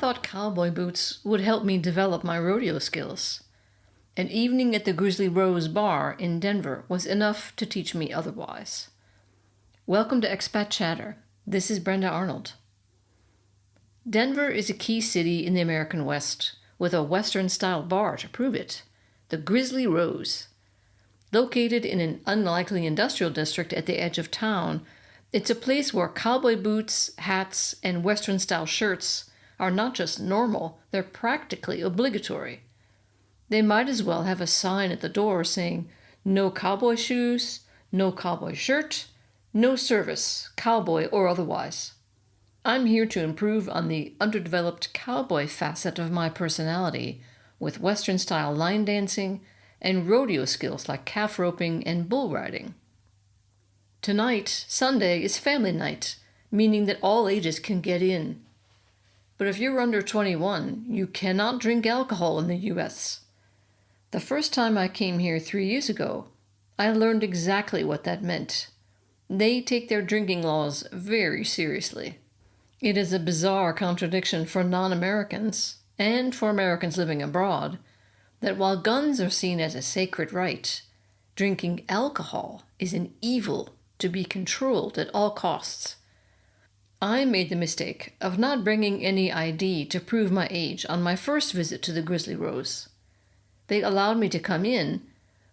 thought cowboy boots would help me develop my rodeo skills. An evening at the Grizzly Rose bar in Denver was enough to teach me otherwise. Welcome to Expat Chatter. This is Brenda Arnold. Denver is a key city in the American West, with a Western-style bar to prove it, the Grizzly Rose. Located in an unlikely industrial district at the edge of town, it's a place where cowboy boots, hats, and Western-style shirts are not just normal, they're practically obligatory. They might as well have a sign at the door saying, "No cowboy shoes, no cowboy shirt, no service, cowboy or otherwise." I'm here to improve on the underdeveloped cowboy facet of my personality with Western-style line dancing and rodeo skills like calf roping and bull riding. Tonight, Sunday, is family night, meaning that all ages can get in. But if you're under 21, you cannot drink alcohol in the U.S. The first time I came here 3 years ago, I learned exactly what that meant. They take their drinking laws very seriously. It is a bizarre contradiction for non-Americans, and for Americans living abroad, that while guns are seen as a sacred right, drinking alcohol is an evil to be controlled at all costs. I made the mistake of not bringing any ID to prove my age on my first visit to the Grizzly Rose. They allowed me to come in,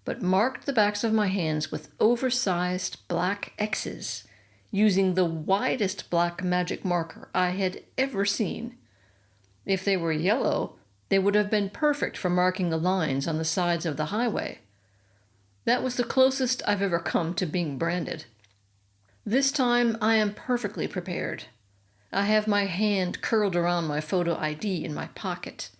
but marked the backs of my hands with oversized black X's, using the widest black magic marker I had ever seen. If they were yellow, they would have been perfect for marking the lines on the sides of the highway. That was the closest I've ever come to being branded. This time I am perfectly prepared. I have my hand curled around my photo ID in my pocket,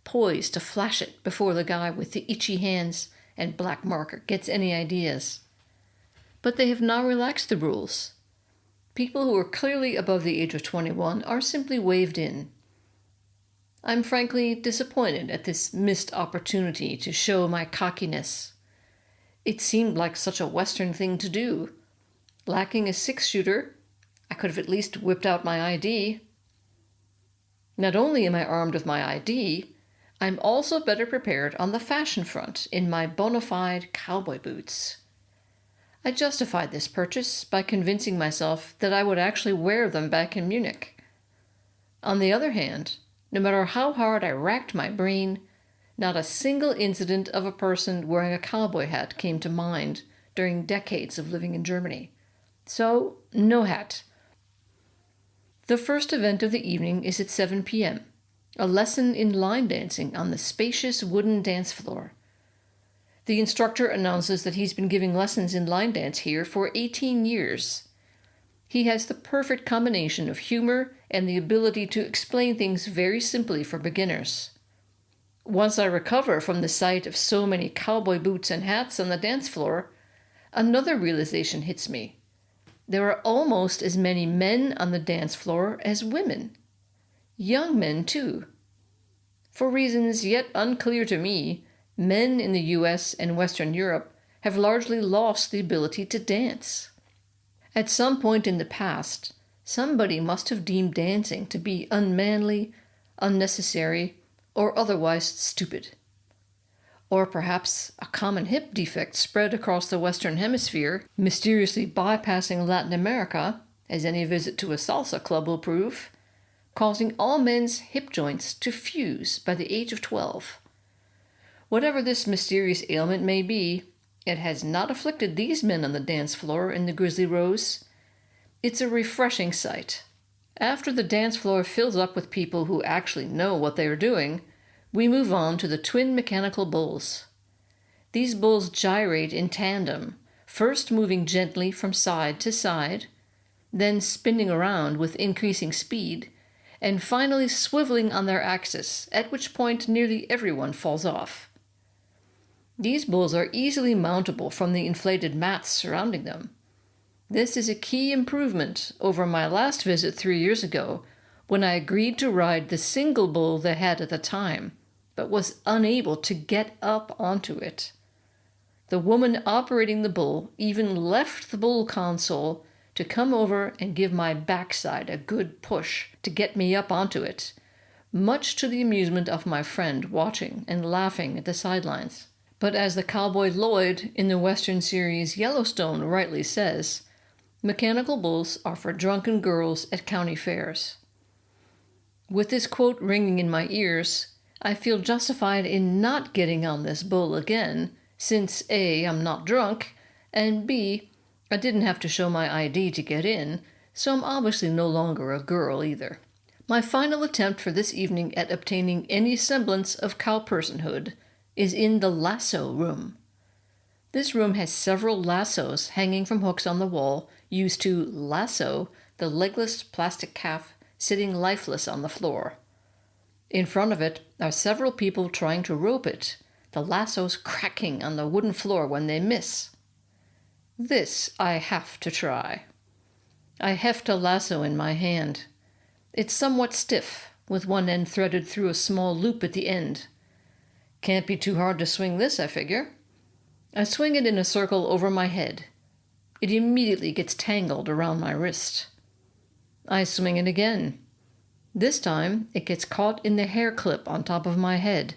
poised to flash it before the guy with the itchy hands and black marker gets any ideas. But they have now relaxed the rules. People who are clearly above the age of 21 are simply waved in. I'm frankly disappointed at this missed opportunity to show my cockiness. It seemed like such a Western thing to do. Lacking a six-shooter, I could have at least whipped out my ID. Not only am I armed with my ID, I'm also better prepared on the fashion front in my bona fide cowboy boots. I justified this purchase by convincing myself that I would actually wear them back in Munich. On the other hand, no matter how hard I racked my brain, not a single incident of a person wearing a cowboy hat came to mind during decades of living in Germany. So, no hat. The first event of the evening is at 7 p.m., a lesson in line dancing on the spacious wooden dance floor. The instructor announces that he's been giving lessons in line dance here for 18 years. He has the perfect combination of humor and the ability to explain things very simply for beginners. Once I recover from the sight of so many cowboy boots and hats on the dance floor, another realization hits me. There are almost as many men on the dance floor as women. Young men, too. For reasons yet unclear to me, men in the U.S. and Western Europe have largely lost the ability to dance. At some point in the past, somebody must have deemed dancing to be unmanly, unnecessary, or otherwise stupid. Or perhaps a common hip defect spread across the Western Hemisphere, mysteriously bypassing Latin America, as any visit to a salsa club will prove, causing all men's hip joints to fuse by the age of 12. Whatever this mysterious ailment may be, it has not afflicted these men on the dance floor in the Grizzly Rose. It's a refreshing sight. After the dance floor fills up with people who actually know what they are doing, we move on to the twin mechanical bulls. These bulls gyrate in tandem, first moving gently from side to side, then spinning around with increasing speed, and finally swiveling on their axis, at which point nearly everyone falls off. These bulls are easily mountable from the inflated mats surrounding them. This is a key improvement over my last visit 3 years ago, when I agreed to ride the single bull they had at the time, but was unable to get up onto it. The woman operating the bull even left the bull console to come over and give my backside a good push to get me up onto it, much to the amusement of my friend watching and laughing at the sidelines. But as the cowboy Lloyd in the Western series Yellowstone rightly says, mechanical bulls are for drunken girls at county fairs. With this quote ringing in my ears, I feel justified in not getting on this bull again, since A, I'm not drunk, and B, I didn't have to show my ID to get in, so I'm obviously no longer a girl either. My final attempt for this evening at obtaining any semblance of cow personhood is in the lasso room. This room has several lassos hanging from hooks on the wall, used to lasso the legless plastic calf sitting lifeless on the floor. In front of it are several people trying to rope it, the lassos cracking on the wooden floor when they miss. This I have to try. I heft a lasso in my hand. It's somewhat stiff, with one end threaded through a small loop at the end. Can't be too hard to swing this, I figure. I swing it in a circle over my head. It immediately gets tangled around my wrist. I swing it again. This time, it gets caught in the hair clip on top of my head.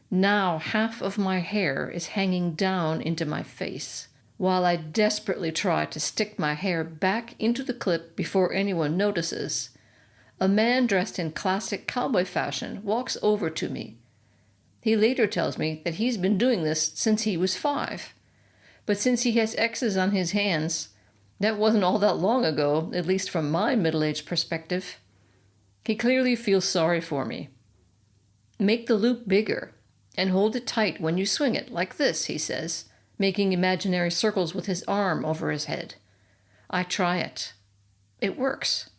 Now half of my hair is hanging down into my face, while I desperately try to stick my hair back into the clip before anyone notices. A man dressed in classic cowboy fashion walks over to me. He later tells me that he's been doing this since he was 5. But since he has X's on his hands, that wasn't all that long ago, at least from my middle-aged perspective. He clearly feels sorry for me. Make the loop bigger, and hold it tight when you swing it, like this, he says, making imaginary circles with his arm over his head. I try it. It works.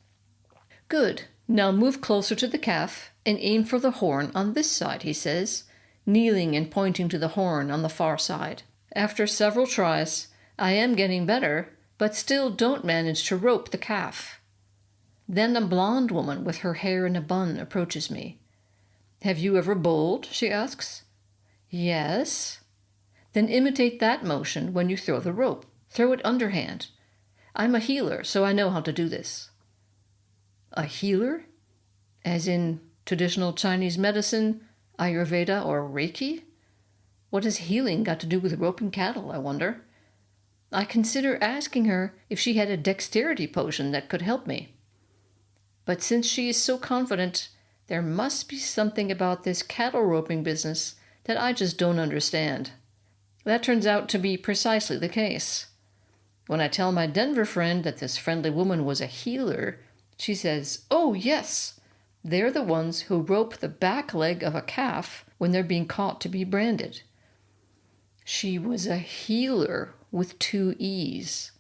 Good. Now move closer to the calf and aim for the horn on this side, he says, kneeling and pointing to the horn on the far side. After several tries, I am getting better, but still don't manage to rope the calf. Then a blonde woman with her hair in a bun approaches me. Have you ever bowled? She asks. Yes. Then imitate that motion when you throw the rope. Throw it underhand. I'm a healer, so I know how to do this. A healer? As in traditional Chinese medicine, Ayurveda, or Reiki? What has healing got to do with roping cattle, I wonder? I consider asking her if she had a dexterity potion that could help me. But since she is so confident, there must be something about this cattle roping business that I just don't understand. That turns out to be precisely the case. When I tell my Denver friend that this friendly woman was a healer, she says, "Oh, yes, they're the ones who rope the back leg of a calf when they're being caught to be branded." She was a healer with 2 E's.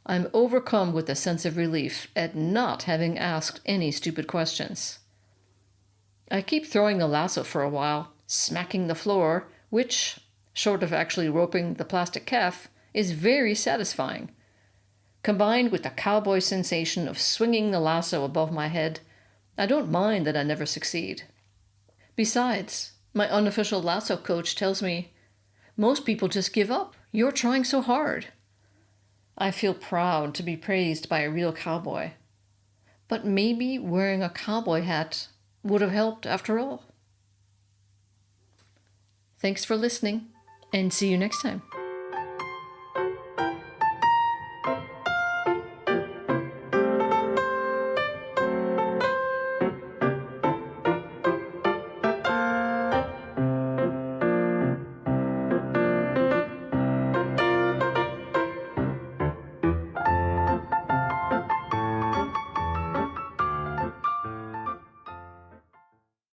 I'm overcome with a sense of relief at not having asked any stupid questions. I keep throwing the lasso for a while, smacking the floor, which, short of actually roping the plastic calf, is very satisfying. Combined with the cowboy sensation of swinging the lasso above my head, I don't mind that I never succeed. Besides, my unofficial lasso coach tells me, "Most people just give up. You're trying so hard." I feel proud to be praised by a real cowboy. But maybe wearing a cowboy hat would have helped after all. Thanks for listening, and see you next time.